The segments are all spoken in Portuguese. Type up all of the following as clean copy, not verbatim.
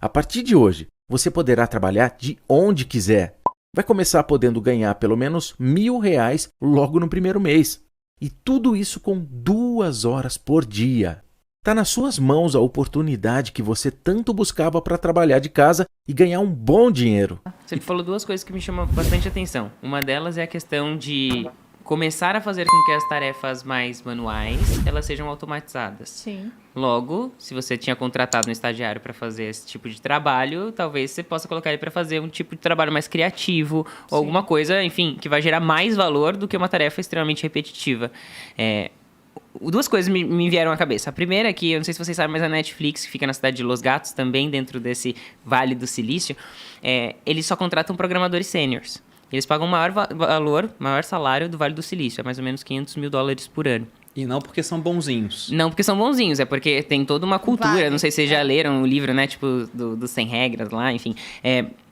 A partir de hoje, você poderá trabalhar de onde quiser. Vai começar podendo ganhar pelo menos R$ 1.000 logo no primeiro mês. E tudo isso com 2 horas por dia. Está nas suas mãos a oportunidade que você tanto buscava para trabalhar de casa e ganhar um bom dinheiro. Você falou 2 coisas que me chamam bastante atenção. Uma delas é a questão de começar a fazer com que as tarefas mais manuais elas sejam automatizadas. Sim. Logo, se você tinha contratado um estagiário para fazer esse tipo de trabalho, talvez você possa colocar ele para fazer um tipo de trabalho mais criativo ou alguma coisa, enfim, que vai gerar mais valor do que uma tarefa extremamente repetitiva. 2 coisas me vieram à cabeça. A primeira é que, eu não sei se vocês sabem, mas a Netflix, que fica na cidade de Los Gatos, também dentro desse Vale do Silício, eles só contratam programadores sêniors. Eles pagam o maior salário do Vale do Silício, é mais ou menos $500 mil por ano. E não porque são bonzinhos. Não porque são bonzinhos, é porque tem toda uma cultura. Vale. Não sei se vocês já leram o livro, né? Tipo, dos 100 regras lá, enfim.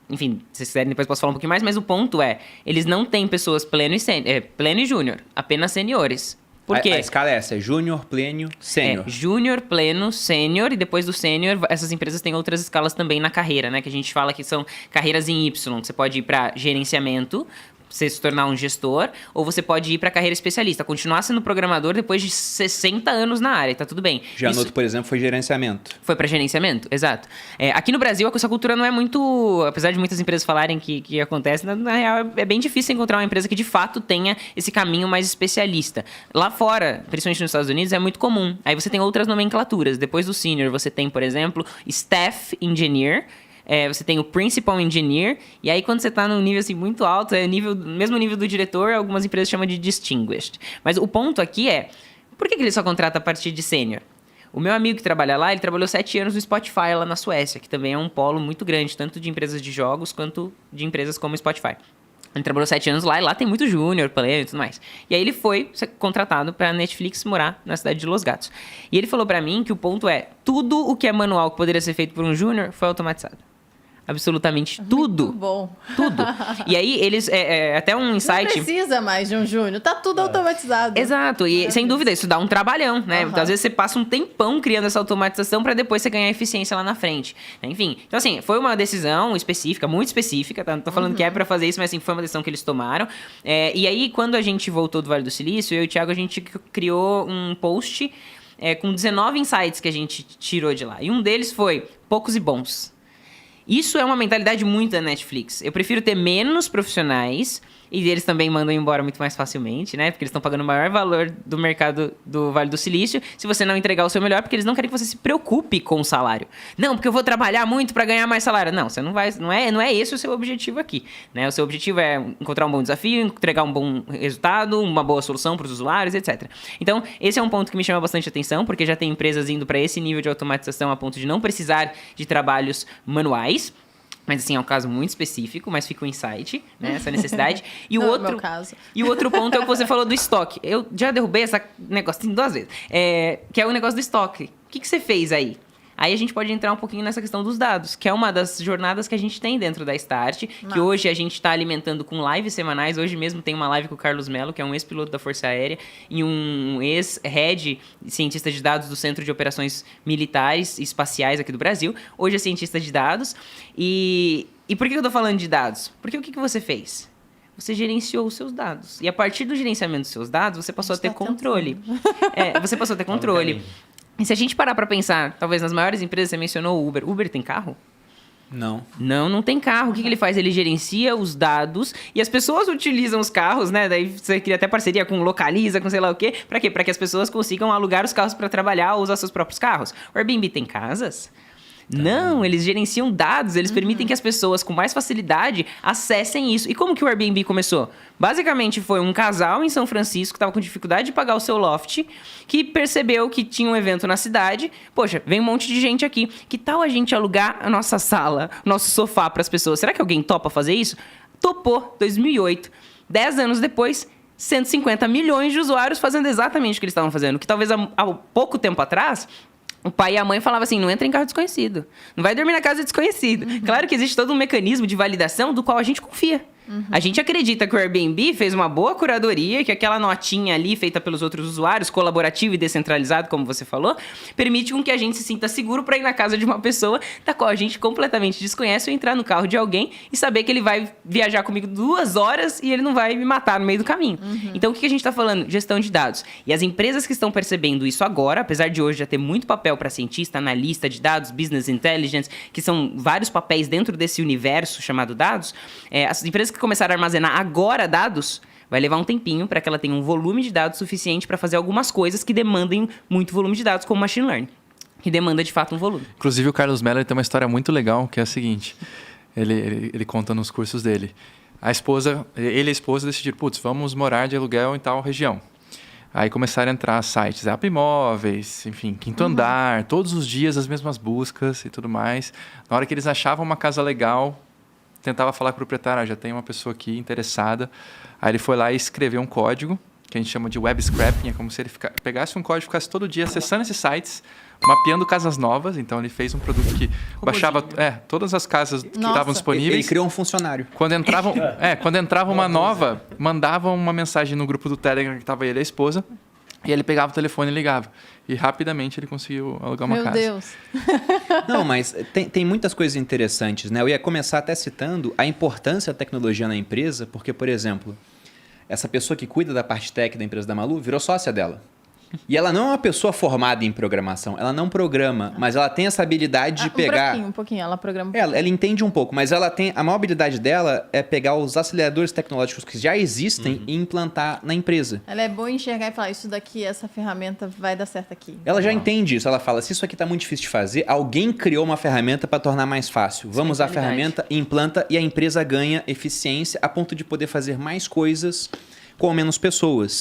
Enfim, se vocês quiserem, depois posso falar um pouquinho mais, mas o ponto é, eles não têm pessoas pleno e júnior, apenas seniores. Por quê? A escala é essa, é júnior, pleno, sênior. Júnior, pleno, sênior, e depois do sênior, essas empresas têm outras escalas também na carreira, né? Que a gente fala que são carreiras em Y. Você pode ir para gerenciamento, você se tornar um gestor, ou você pode ir para carreira especialista, continuar sendo programador depois de 60 anos na área, tá tudo bem. Janotto, por exemplo, foi gerenciamento. Foi para gerenciamento, exato. Aqui no Brasil, essa cultura não é muito... Apesar de muitas empresas falarem que acontece, na real é bem difícil encontrar uma empresa que de fato tenha esse caminho mais especialista. Lá fora, principalmente nos Estados Unidos, é muito comum. Aí você tem outras nomenclaturas. Depois do senior, você tem, por exemplo, staff engineer, você tem o Principal Engineer, e aí quando você está num nível assim, muito alto, mesmo nível do diretor, algumas empresas chamam de Distinguished. Mas o ponto aqui por que ele só contrata a partir de Sênior? O meu amigo que trabalha lá, ele trabalhou 7 anos no Spotify lá na Suécia, que também é um polo muito grande, tanto de empresas de jogos quanto de empresas como o Spotify. Ele trabalhou 7 anos lá, e lá tem muito júnior, pleno e tudo mais. E aí ele foi contratado para a Netflix morar na cidade de Los Gatos. E ele falou para mim que o ponto tudo o que é manual que poderia ser feito por um júnior foi automatizado. Absolutamente tudo. Muito bom. Tudo. E aí, eles... até um insight... Não precisa mais de um júnior. Tá tudo automatizado. Exato. E, sem dúvida, isso dá um trabalhão, né? Então, às vezes, você passa um tempão criando essa automatização para depois você ganhar eficiência lá na frente. Enfim. Então, assim, foi uma decisão específica, muito específica, tá? Não tô falando que é para fazer isso, mas, assim, foi uma decisão que eles tomaram. E aí, quando a gente voltou do Vale do Silício, eu e o Thiago, a gente criou um post com 19 insights que a gente tirou de lá. E um deles foi poucos e bons. Isso é uma mentalidade muito da Netflix. Eu prefiro ter menos profissionais, e eles também mandam embora muito mais facilmente, né? Porque eles estão pagando o maior valor do mercado do Vale do Silício, se você não entregar o seu melhor, porque eles não querem que você se preocupe com o salário. Não, porque eu vou trabalhar muito para ganhar mais salário. Não, você não vai, não é esse o seu objetivo aqui, né? O seu objetivo é encontrar um bom desafio, entregar um bom resultado, uma boa solução para os usuários, etc. Então, esse é um ponto que me chama bastante atenção, porque já tem empresas indo para esse nível de automatização a ponto de não precisar de trabalhos manuais. Mas, assim, é um caso muito específico, mas fica o insight, né? Essa necessidade. E Não é o meu caso. E o outro ponto é o que você falou do estoque. Eu já derrubei esse negocinho 2 vezes. Que é o negócio do estoque. O que você fez aí? Aí a gente pode entrar um pouquinho nessa questão dos dados, que é uma das jornadas que a gente tem dentro da Start, que hoje a gente está alimentando com lives semanais. Hoje mesmo tem uma live com o Carlos Mello, que é um ex-piloto da Força Aérea, e um ex-head cientista de dados do Centro de Operações Militares e Espaciais aqui do Brasil. Hoje é cientista de dados. E por que eu estou falando de dados? Porque o que você fez? Você gerenciou os seus dados. E a partir do gerenciamento dos seus dados, você passou a ter controle. Você passou a ter controle. E se a gente parar para pensar, talvez nas maiores empresas, você mencionou o Uber. Uber tem carro? Não. Não tem carro. O que ele faz? Ele gerencia os dados e as pessoas utilizam os carros, né? Daí você cria até parceria com Localiza, com sei lá o quê. Para quê? Para que as pessoas consigam alugar os carros para trabalhar ou usar seus próprios carros. O Airbnb tem casas? Não, eles gerenciam dados, eles permitem que as pessoas com mais facilidade acessem isso. E como que o Airbnb começou? Basicamente foi um casal em São Francisco que estava com dificuldade de pagar o seu loft, que percebeu que tinha um evento na cidade. Poxa, vem um monte de gente aqui. Que tal a gente alugar a nossa sala, nosso sofá para as pessoas? Será que alguém topa fazer isso? Topou, 2008. 10 anos depois, 150 milhões de usuários fazendo exatamente o que eles estavam fazendo. Que talvez há pouco tempo atrás... O pai e a mãe falavam assim, não entra em carro desconhecido. Não vai dormir na casa de desconhecido. Claro que existe todo um mecanismo de validação do qual a gente confia. A gente acredita que o Airbnb fez uma boa curadoria, que aquela notinha ali feita pelos outros usuários, colaborativo e descentralizado, como você falou, permite com que a gente se sinta seguro para ir na casa de uma pessoa da qual a gente completamente desconhece ou entrar no carro de alguém e saber que ele vai viajar comigo 2 horas e ele não vai me matar no meio do caminho. Então, o que a gente está falando? Gestão de dados. E as empresas que estão percebendo isso agora, apesar de hoje já ter muito papel para cientista, analista de dados, business intelligence, que são vários papéis dentro desse universo chamado dados, as empresas que começaram a armazenar agora dados, vai levar um tempinho para que ela tenha um volume de dados suficiente para fazer algumas coisas que demandem muito volume de dados, como machine learning, que demanda de fato um volume. Inclusive o Carlos Mello tem uma história muito legal, que é a seguinte, ele conta nos cursos dele. Ele e a esposa decidiram, vamos morar de aluguel em tal região. Aí começaram a entrar sites, App Imóveis, enfim, Quinto Andar, todos os dias as mesmas buscas e tudo mais. Na hora que eles achavam uma casa legal, tentava falar com o proprietário, já tem uma pessoa aqui interessada. Aí ele foi lá e escreveu um código, que a gente chama de web scraping, é como se ele pegasse um código e ficasse todo dia acessando esses sites, mapeando casas novas. Então ele fez um produto que baixava todas as casas que estavam disponíveis. Ele criou um funcionário. Quando entrava uma nova, mandava uma mensagem no grupo do Telegram que estava ele e a esposa, e ele pegava o telefone e ligava. E rapidamente ele conseguiu alugar uma casa. Meu Deus. Não, mas tem muitas coisas interessantes, né? Eu ia começar até citando a importância da tecnologia na empresa, porque, por exemplo, essa pessoa que cuida da parte técnica da empresa da Malu virou sócia dela. E ela não é uma pessoa formada em programação. Ela não programa, mas ela tem essa habilidade de pegar... Um pouquinho. Ela programa Ela entende um pouco, mas ela tem... A maior habilidade dela é pegar os aceleradores tecnológicos que já existem e implantar na empresa. Ela é boa em enxergar e falar, isso daqui, essa ferramenta vai dar certo aqui. Ela já entende isso. Ela fala, se isso aqui está muito difícil de fazer, alguém criou uma ferramenta para tornar mais fácil. Vamos usar a ferramenta, implanta e a empresa ganha eficiência a ponto de poder fazer mais coisas com menos pessoas.